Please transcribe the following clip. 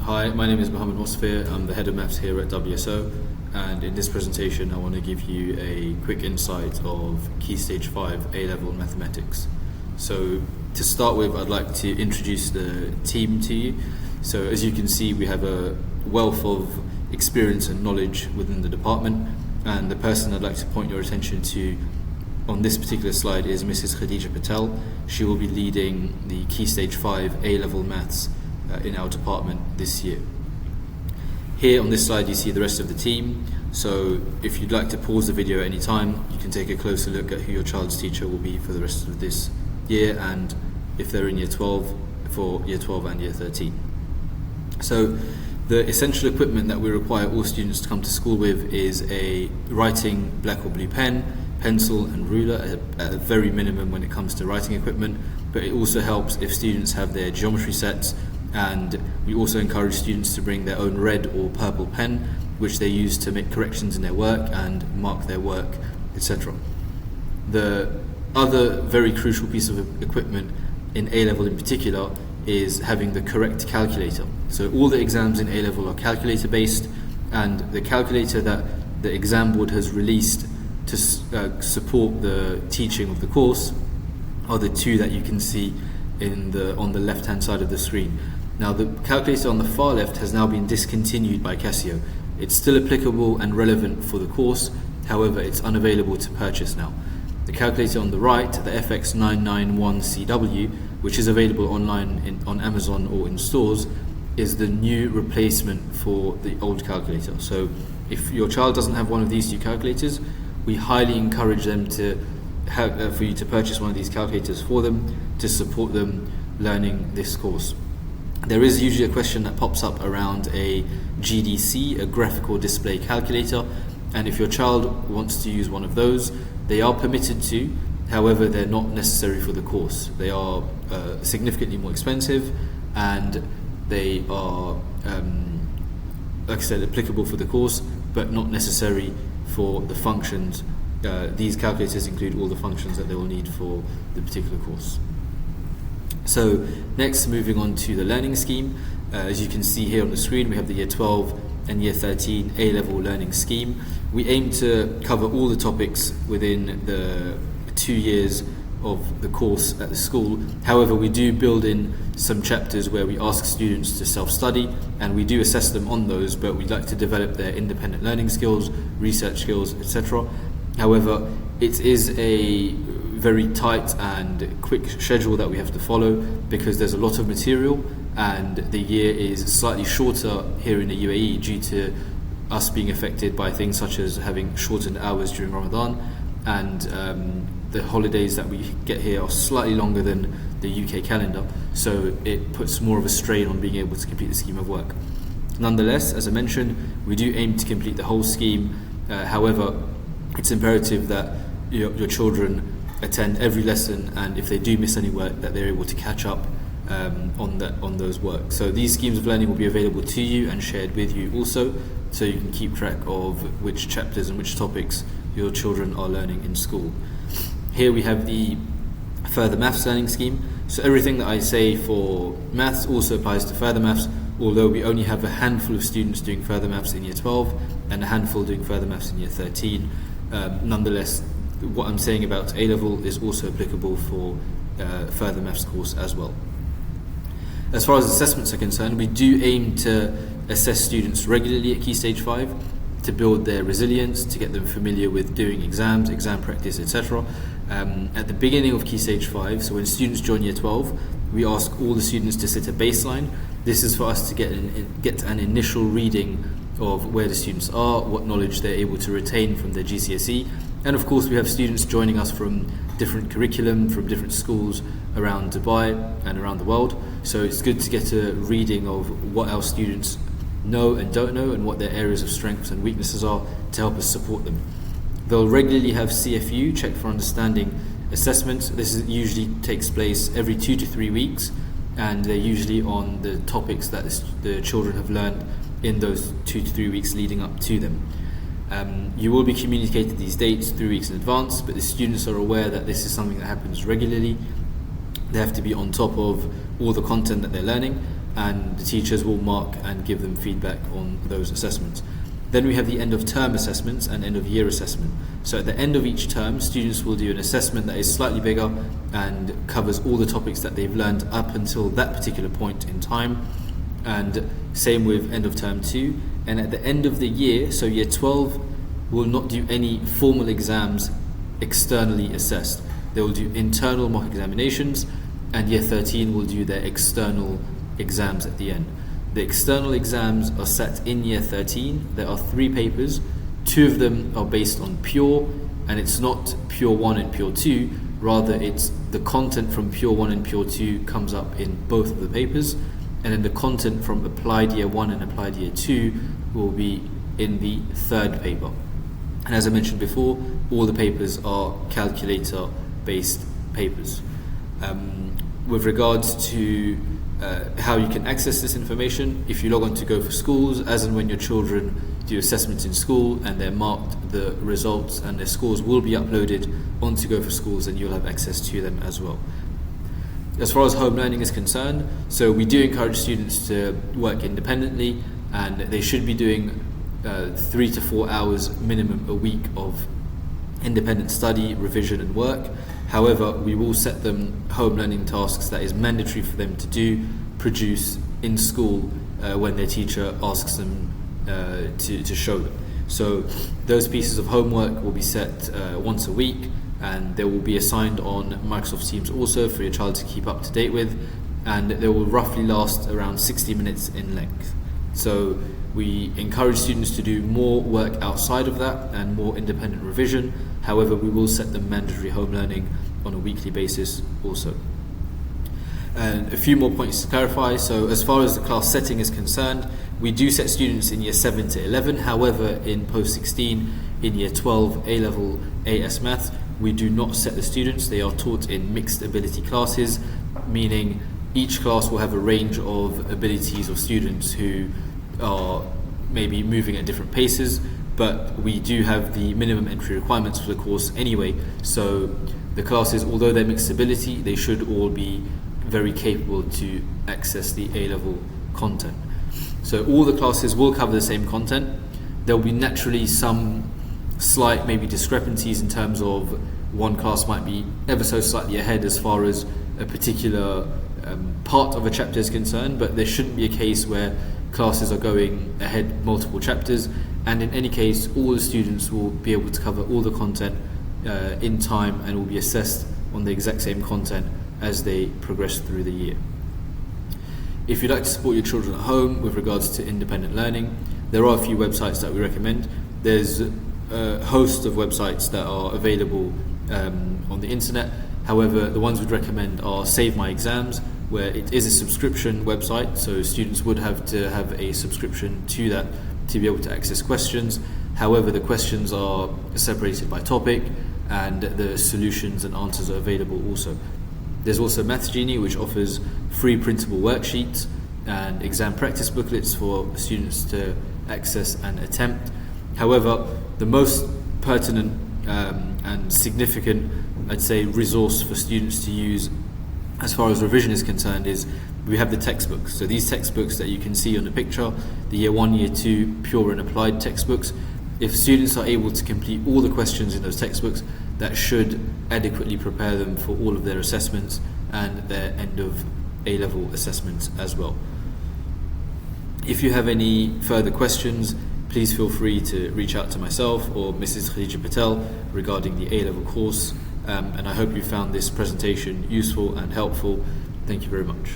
Hi, my name is Mohammed Mosfir. I'm the head of maths here at WSO, and in this presentation I want to give you a quick insight of Key Stage 5 A Level Mathematics. So to start with, I'd like to introduce the team to you. So as you can see, we have a wealth of experience and knowledge within the department, and the person I'd like to point your attention to on this particular slide is Mrs. Khadija Patel. She will be leading the Key Stage 5 A Level Maths in our department this year. Here on this slide you see the rest of the team, so if you'd like to pause the video at any time, you can take a closer look at who your child's teacher will be for the rest of this year, and if they're in year 12, for year 12 and year 13. So the essential equipment that we require all students to come to school with is a writing black or blue pen, pencil and ruler at a very minimum when it comes to writing equipment, but it also helps if students have their geometry sets, and we also encourage students to bring their own red or purple pen, which they use to make corrections in their work and mark their work, etc. The other very crucial piece of equipment in A-level in particular is having the correct calculator. So all the exams in A-level are calculator based, and the calculator that the exam board has released to support the teaching of the course are the two that you can see on the left hand side of the screen. Now the calculator on the far left has now been discontinued by Casio. It's still applicable and relevant for the course, however it's unavailable to purchase now. The calculator on the right, the FX991CW, which is available online on Amazon or in stores, is the new replacement for the old calculator. So if your child doesn't have one of these two calculators, we highly encourage them for you to purchase one of these calculators for them to support them learning this course. There is usually a question that pops up around a GDC, a graphical display calculator, and if your child wants to use one of those, they are permitted to, however they're not necessary for the course. They are significantly more expensive, and they are, like I said, applicable for the course, but not necessary for the functions. These calculators include all the functions that they will need for the particular course. So next, moving on to the learning scheme. As you can see here on the screen, we have the year 12 and year 13 A-level learning scheme. We aim to cover all the topics within the 2 years of the course at the school. However, we do build in some chapters where we ask students to self-study, and we do assess them on those, but we'd like to develop their independent learning skills, research skills, etc. However, it is a very tight and quick schedule that we have to follow because there's a lot of material, and the year is slightly shorter here in the UAE due to us being affected by things such as having shortened hours during Ramadan, and the holidays that we get here are slightly longer than the UK calendar, so it puts more of a strain on being able to complete the scheme of work. Nonetheless, as I mentioned, we do aim to complete the whole scheme. However, it's imperative that your children attend every lesson, and if they do miss any work, that they're able to catch up on those work. So these schemes of learning will be available to you and shared with you also, so you can keep track of which chapters and which topics your children are learning in school. Here we have the further maths learning scheme. So everything that I say for maths also applies to further maths, although we only have a handful of students doing further maths in year 12 and a handful doing further maths in year 13. Nonetheless, what I'm saying about A-level is also applicable for further maths course as well. As far as assessments are concerned, we do aim to assess students regularly at Key Stage 5 to build their resilience, to get them familiar with doing exams, exam practice, etc. At the beginning of Key Stage 5, so when students join year 12, we ask all the students to sit a baseline. This is for us to get an initial reading of where the students are, what knowledge they're able to retain from their GCSE, and of course we have students joining us from different curriculum, from different schools around Dubai and around the world, so it's good to get a reading of what our students know and don't know, and what their areas of strengths and weaknesses are, to help us support them. They'll regularly have CFU, check for understanding assessments. This usually takes place every 2 to 3 weeks, and they're usually on the topics that the children have learned in those 2 to 3 weeks leading up to them. You will be communicated these dates 3 weeks in advance, but the students are aware that this is something that happens regularly. They have to be on top of all the content that they're learning, and the teachers will mark and give them feedback on those assessments. Then we have the end of term assessments and end of year assessment. So at the end of each term, students will do an assessment that is slightly bigger and covers all the topics that they've learned up until that particular point in time. And same with end of term 2. And at the end of the year, so year 12 will not do any formal exams externally assessed. They will do internal mock examinations, and year 13 will do their external exams at the end. The external exams are set in year 13. There are 3 papers. 2 of them are based on pure, and it's not pure 1 and pure 2, rather it's the content from pure 1 and pure 2 comes up in both of the papers, and then the content from applied year 1 and applied year 2 will be in the 3rd paper. And as I mentioned before, all the papers are calculator based papers. With regards to how you can access this information, if you log on to Go for Schools, as and when your children do assessments in school and they're marked, the results and their scores will be uploaded onto Go for Schools, and you'll have access to them as well. As far as home learning is concerned, so we do encourage students to work independently, and they should be doing 3 to 4 hours minimum a week of independent study, revision and work. However, we will set them home learning tasks that is mandatory for them to do, produce in school when their teacher asks them to show them. So those pieces of homework will be set once a week, and they will be assigned on Microsoft Teams also for your child to keep up to date with, and they will roughly last around 60 minutes in length. So we encourage students to do more work outside of that and more independent revision. However, we will set them mandatory home learning on a weekly basis also. And a few more points to clarify. So as far as the class setting is concerned, we do set students in year 7 to 11. However, in post 16, in year 12 A Level AS Maths, we do not set the students. They are taught in mixed ability classes, meaning each class will have a range of abilities of students who are maybe moving at different paces, but we do have the minimum entry requirements for the course anyway. So the classes, although they're mixed ability, they should all be very capable to access the A-level content. So all the classes will cover the same content. There will be naturally some slight maybe discrepancies in terms of one class might be ever so slightly ahead as far as a particular part of a chapter is concerned, but there shouldn't be a case where classes are going ahead multiple chapters, and in any case all the students will be able to cover all the content in time and will be assessed on the exact same content as they progress through the year. If you'd like to support your children at home with regards to independent learning, there are a few websites that we recommend. There's a host of websites that are available on the internet. However, the ones we'd recommend are Save My Exams, where it is a subscription website, so students would have to have a subscription to that to be able to access questions. However, the questions are separated by topic, and the solutions and answers are available also. There's also Maths Genie, which offers free printable worksheets and exam practice booklets for students to access and attempt. However, the most pertinent and significant, I'd say, resource for students to use as far as revision is concerned is we have the textbooks. So these textbooks that you can see on the picture, the year 1, year 2 pure and applied textbooks, if students are able to complete all the questions in those textbooks, that should adequately prepare them for all of their assessments and their end of A-level assessments as well. If you have any further questions, please feel free to reach out to myself or Mrs. Khadija Patel regarding the A-level course, and I hope you found this presentation useful and helpful. Thank you very much.